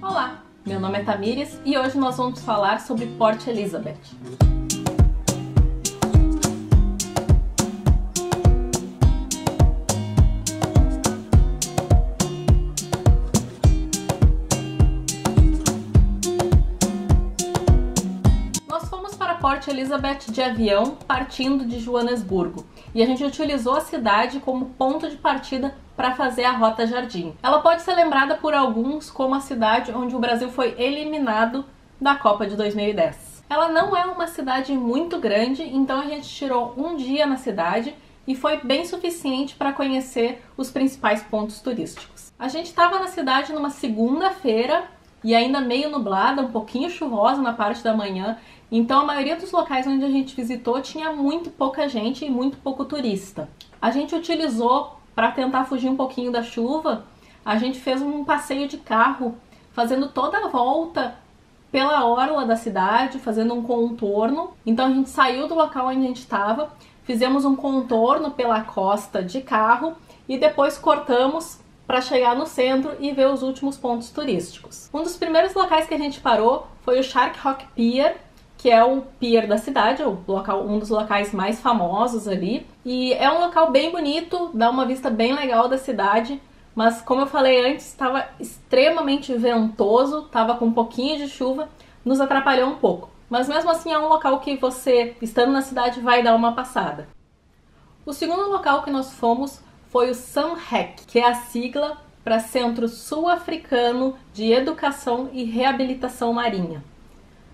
Olá, meu nome é Tamires e hoje nós vamos falar sobre Port Elizabeth. Nós fomos para Port Elizabeth de avião partindo de Joanesburgo e a gente utilizou a cidade como ponto de partida para fazer a Rota Jardim. Ela pode ser lembrada por alguns como a cidade onde o Brasil foi eliminado da Copa de 2010. Ela não é uma cidade muito grande, então a gente tirou um dia na cidade e foi bem suficiente para conhecer os principais pontos turísticos. A gente estava na cidade numa segunda-feira e ainda meio nublada, um pouquinho chuvosa na parte da manhã, então a maioria dos locais onde a gente visitou tinha muito pouca gente e muito pouco turista. A gente utilizou, para tentar fugir um pouquinho da chuva, a gente fez um passeio de carro, fazendo toda a volta pela orla da cidade, fazendo um contorno. Então a gente saiu do local onde a gente estava, fizemos um contorno pela costa de carro e depois cortamos para chegar no centro e ver os últimos pontos turísticos. Um dos primeiros locais que a gente parou foi o Shark Rock Pier, que é o pier da cidade, um dos locais mais famosos ali. E é um local bem bonito, dá uma vista bem legal da cidade, mas como eu falei antes, estava extremamente ventoso, estava com um pouquinho de chuva, nos atrapalhou um pouco. Mas mesmo assim é um local que você, estando na cidade, vai dar uma passada. O segundo local que nós fomos foi o SUNHEC, que é a sigla para Centro Sul-Africano de Educação e Reabilitação Marinha.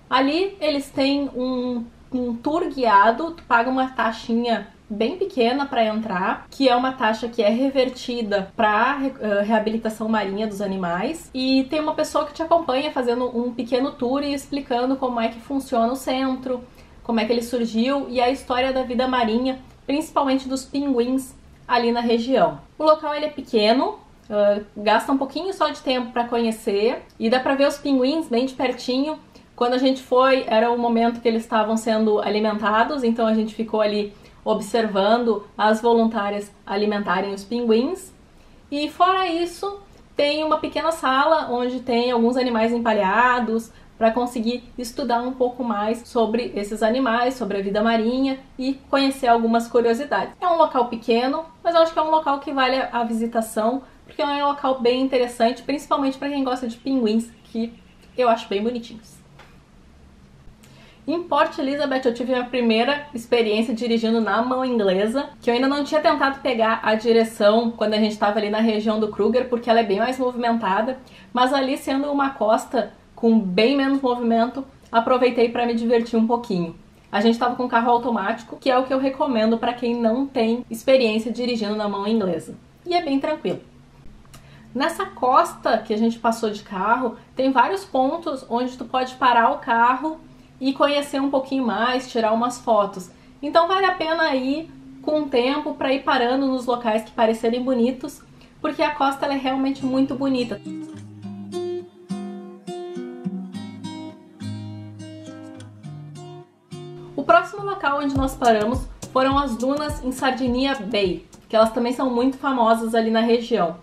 Ali eles têm um tour guiado, tu paga uma taxinha bem pequena para entrar, que é uma taxa que é revertida para reabilitação marinha dos animais, e tem uma pessoa que te acompanha fazendo um pequeno tour e explicando como é que funciona o centro, como é que ele surgiu e a história da vida marinha, principalmente dos pinguins ali na região. O local ele é pequeno, gasta um pouquinho só de tempo para conhecer e dá para ver os pinguins bem de pertinho. Quando a gente foi, era o momento que eles estavam sendo alimentados, então a gente ficou ali observando as voluntárias alimentarem os pinguins. E fora isso, tem uma pequena sala onde tem alguns animais empalhados para conseguir estudar um pouco mais sobre esses animais, sobre a vida marinha e conhecer algumas curiosidades. É um local pequeno, mas eu acho que é um local que vale a visitação, porque é um local bem interessante, principalmente para quem gosta de pinguins, que eu acho bem bonitinhos. Em Port Elizabeth eu tive a primeira experiência dirigindo na mão inglesa, que eu ainda não tinha tentado pegar a direção quando a gente estava ali na região do Kruger, porque ela é bem mais movimentada, mas ali sendo uma costa com bem menos movimento, aproveitei para me divertir um pouquinho. A gente estava com carro automático, que é o que eu recomendo para quem não tem experiência dirigindo na mão inglesa. E é bem tranquilo. Nessa costa que a gente passou de carro, tem vários pontos onde tu pode parar o carro e conhecer um pouquinho mais, tirar umas fotos. Então vale a pena ir com tempo para ir parando nos locais que parecerem bonitos, porque a costa ela é realmente muito bonita. O próximo local onde nós paramos foram as dunas em Sardinia Bay, que elas também são muito famosas ali na região.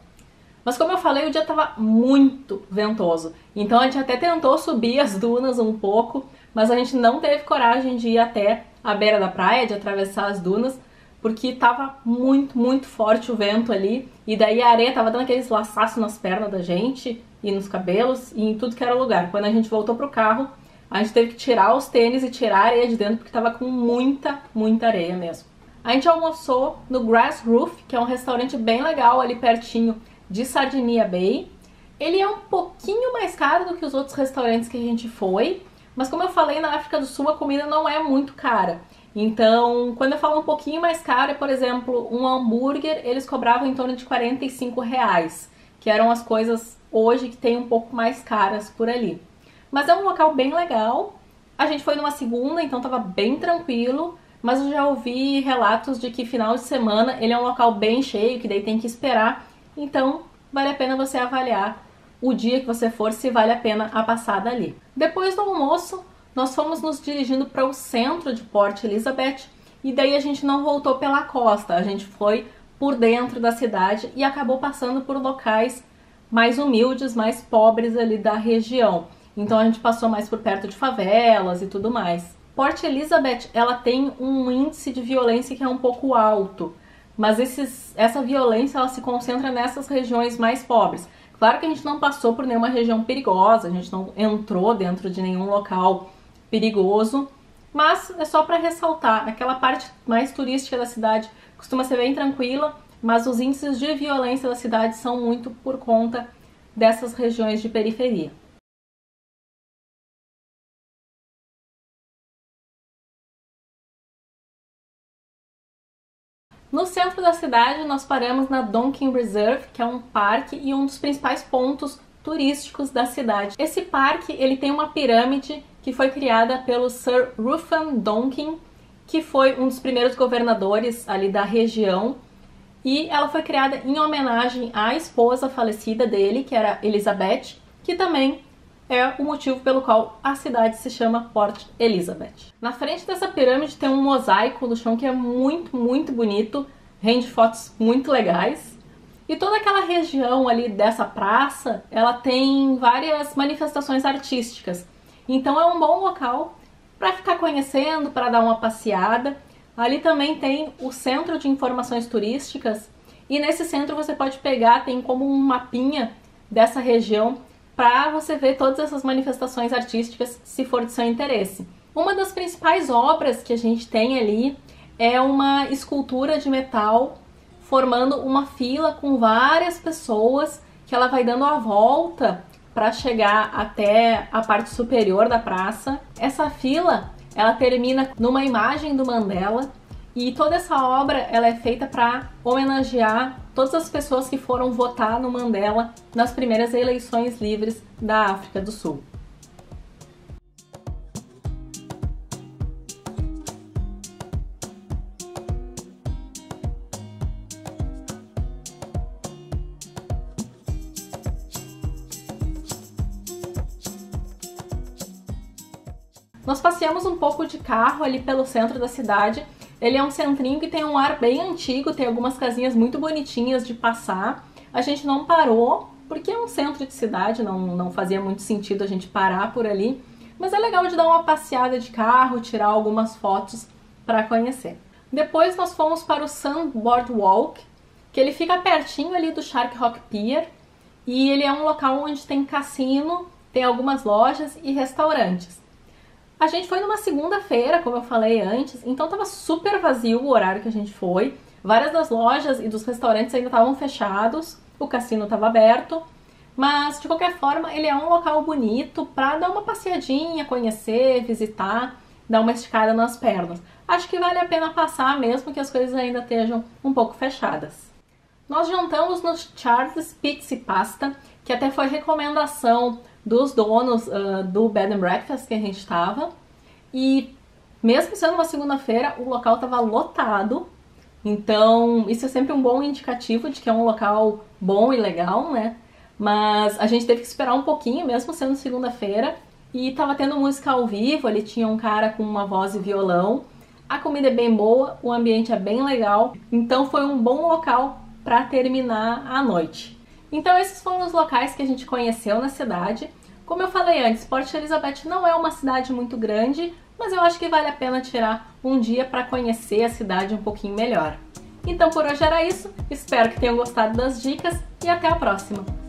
Mas como eu falei, o dia estava muito ventoso, então a gente até tentou subir as dunas um pouco, mas a gente não teve coragem de ir até a beira da praia, de atravessar as dunas, porque estava muito forte o vento ali, e daí a areia estava dando aqueles laçaços nas pernas da gente, e nos cabelos, e em tudo que era lugar. Quando a gente voltou pro carro, a gente teve que tirar os tênis e tirar a areia de dentro, porque estava com muita areia mesmo. A gente almoçou no Grass Roof, que é um restaurante bem legal ali pertinho de Sardinia Bay. Ele é um pouquinho mais caro do que os outros restaurantes que a gente foi, mas como eu falei, na África do Sul a comida não é muito cara. Então, quando eu falo um pouquinho mais caro, é, por exemplo, um hambúrguer, eles cobravam em torno de R$45, que eram as coisas hoje que tem um pouco mais caras por ali. Mas é um local bem legal. A gente foi numa segunda, então estava bem tranquilo, mas eu já ouvi relatos de que final de semana ele é um local bem cheio, que daí tem que esperar. Então, vale a pena você avaliar o dia que você for, se vale a pena a passada ali. Depois do almoço, nós fomos nos dirigindo para o centro de Port Elizabeth e daí a gente não voltou pela costa, a gente foi por dentro da cidade e acabou passando por locais mais humildes, mais pobres ali da região. Então a gente passou mais por perto de favelas e tudo mais. Port Elizabeth, ela tem um índice de violência que é um pouco alto, mas essa violência ela se concentra nessas regiões mais pobres. Claro que a gente não passou por nenhuma região perigosa, a gente não entrou dentro de nenhum local perigoso, mas é só para ressaltar, aquela parte mais turística da cidade costuma ser bem tranquila, mas os índices de violência da cidade são muito por conta dessas regiões de periferia. No centro da cidade, nós paramos na Donkin Reserve, que é um parque e um dos principais pontos turísticos da cidade. Esse parque ele tem uma pirâmide que foi criada pelo Sir Ruthven Donkin, que foi um dos primeiros governadores ali da região, e ela foi criada em homenagem à esposa falecida dele, que era Elizabeth, que também é o motivo pelo qual a cidade se chama Port Elizabeth. Na frente dessa pirâmide tem um mosaico no chão que é muito, muito bonito, rende fotos muito legais. E toda aquela região ali dessa praça, ela tem várias manifestações artísticas. Então é um bom local para ficar conhecendo, para dar uma passeada. Ali também tem o Centro de Informações Turísticas e nesse centro você pode pegar, tem como um mapinha dessa região para você ver todas essas manifestações artísticas, se for de seu interesse. Uma das principais obras que a gente tem ali é uma escultura de metal formando uma fila com várias pessoas que ela vai dando a volta para chegar até a parte superior da praça. Essa fila, ela termina numa imagem do Mandela e toda essa obra ela é feita para homenagear todas as pessoas que foram votar no Mandela nas primeiras eleições livres da África do Sul. Nós passeamos um pouco de carro ali pelo centro da cidade. Ele é um centrinho que tem um ar bem antigo, tem algumas casinhas muito bonitinhas de passar. A gente não parou, porque é um centro de cidade, não fazia muito sentido a gente parar por ali. Mas é legal de dar uma passeada de carro, tirar algumas fotos para conhecer. Depois nós fomos para o Sun Boardwalk, que ele fica pertinho ali do Shark Rock Pier. E ele é um local onde tem cassino, tem algumas lojas e restaurantes. A gente foi numa segunda-feira, como eu falei antes, então estava super vazio o horário que a gente foi. Várias das lojas e dos restaurantes ainda estavam fechados, o cassino estava aberto, mas de qualquer forma ele é um local bonito para dar uma passeadinha, conhecer, visitar, dar uma esticada nas pernas. Acho que vale a pena passar mesmo que as coisas ainda estejam um pouco fechadas. Nós jantamos no Charles Pizza e Pasta, que até foi recomendação dos donos do Bed and Breakfast que a gente estava. E mesmo sendo uma segunda-feira, o local estava lotado. Então isso é sempre um bom indicativo de que é um local bom e legal, né? Mas a gente teve que esperar um pouquinho, mesmo sendo segunda-feira. E estava tendo música ao vivo, ali tinha um cara com uma voz e violão. A comida é bem boa, o ambiente é bem legal. Então foi um bom local para terminar a noite. Então esses foram os locais que a gente conheceu na cidade. Como eu falei antes, Port Elizabeth não é uma cidade muito grande, mas eu acho que vale a pena tirar um dia para conhecer a cidade um pouquinho melhor. Então por hoje era isso, espero que tenham gostado das dicas e até a próxima!